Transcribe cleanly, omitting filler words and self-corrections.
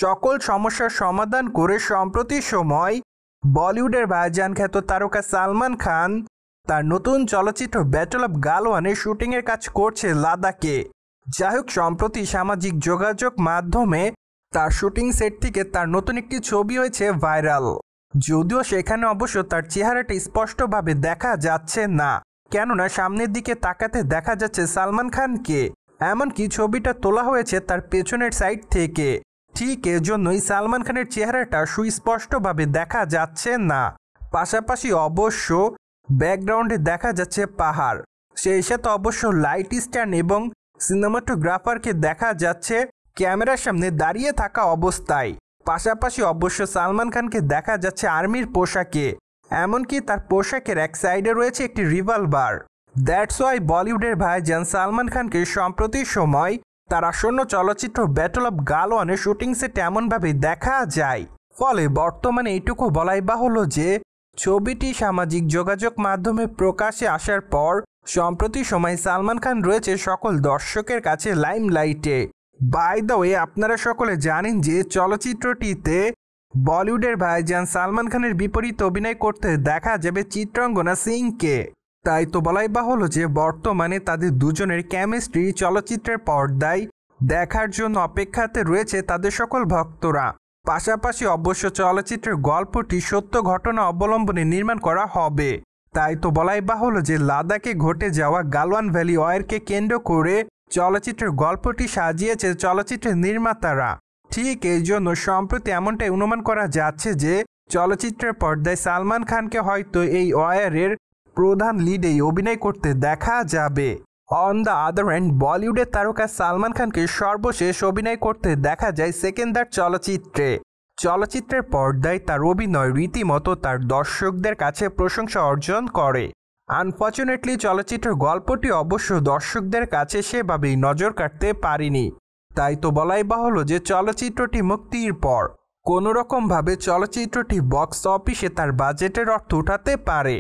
সকল সমস্যার সমাধান করে সম্প্রতি সময় বলিউডের ভাইজান খ্যাত তারকা সালমান খান তার নতুন চলচ্চিত্র ব্যাটল অফ গালওয়ানের শুটিংয়ের কাজ করছে লাদাখে। যাই হোক, সম্প্রতি সামাজিক যোগাযোগ মাধ্যমে তার শুটিং সেট থেকে তার নতুন একটি ছবি হয়েছে ভাইরাল। যদিও সেখানে অবশ্য তার চেহারাটা স্পষ্টভাবে দেখা যাচ্ছে না, কেননা সামনের দিকে তাকাতে দেখা যাচ্ছে সালমান খানকে। এমনকি ছবিটা তোলা হয়েছে তার পেছনের সাইড থেকে, ঠিক এজন্যই সালমান খানের চেহারাটা সুস্পষ্টভাবে দেখা যাচ্ছে না। পাশাপাশি অবশ্য ব্যাকগ্রাউন্ডে দেখা যাচ্ছে পাহাড়, সেই সাথে অবশ্য লাইট স্ট্যান্ড এবং সিনেমাটোগ্রাফারকে দেখা যাচ্ছে ক্যামেরার সামনে দাঁড়িয়ে থাকা অবস্থায়। পাশাপাশি অবশ্য সালমান খানকে দেখা যাচ্ছে আর্মির পোশাকে, এমনকি তার পোশাকের এক সাইডে রয়েছে একটি রিভলভার। দ্যাটস ওয়াই বলিউডের ভাইজান সালমান খানকে সম্প্রতি সময় তার আসন্ন চলচ্চিত্র ব্যাটল অফ গালওয়ানের শুটিং সেট এমনভাবে দেখা যায়। ফলে বর্তমানে এইটুকু বলাই বাহুল্য যে ছবিটি সামাজিক যোগাযোগ মাধ্যমে প্রকাশে আসার পর সম্প্রতি সময় সালমান খান রয়েছে সকল দর্শকের কাছে লাইমলাইটে। বাই দ্য ওয়ে, আপনারা সকলে জানেন যে চলচ্চিত্রটিতে বলিউডের ভাইজান সালমান খানের বিপরীতে অভিনয় করতে দেখা যাবে চিত্রাঙ্গনা সিংকে। তাই তো বলাই বাহুল্য যে বর্তমানে তাদের দুজনের কেমিস্ট্রি চলচ্চিত্রের পর্দায় দেখার জন্য অপেক্ষাতে রয়েছে তাদের সকল ভক্তরা। পাশাপাশি অবশ্য চলচ্চিত্রের গল্পটি সত্য ঘটনা অবলম্বনে নির্মাণ করা হবে। তাই তো বলাই বাহুল্য যে লাদাখে ঘটে যাওয়া গালওয়ান ভ্যালি ওয়ারকে কেন্দ্র করে চলচ্চিত্রের গল্পটি সাজিয়েছে চলচ্চিত্রের নির্মাতারা। ঠিক এই জন্য সম্প্রতি এমনটাই অনুমান করা যাচ্ছে যে চলচ্চিত্রের পর্দায় সালমান খানকে হয়তো এই ওয়ারের প্রধান লিডেই অভিনয় করতে দেখা যাবে। অন দ্য আদার হ্যান্ড, বলিউডের তারকা সালমান খানকে সর্বশেষ অভিনয় করতে দেখা যায় সেকেন্দার চলচ্চিত্রে। চলচ্চিত্রের পর্দায় তার অভিনয় রীতিমতো তার দর্শকদের কাছে প্রশংসা অর্জন করে। আনফর্চুনেটলি চলচ্চিত্রের গল্পটি অবশ্য দর্শকদের কাছে সেভাবেই নজর কাটতে পারেনি। তাই তো বলাই বাহুল্য যে চলচ্চিত্রটি মুক্তির পর কোনোরকমভাবে চলচ্চিত্রটি বক্স অফিসে তার বাজেটের অর্থ উঠাতে পারে।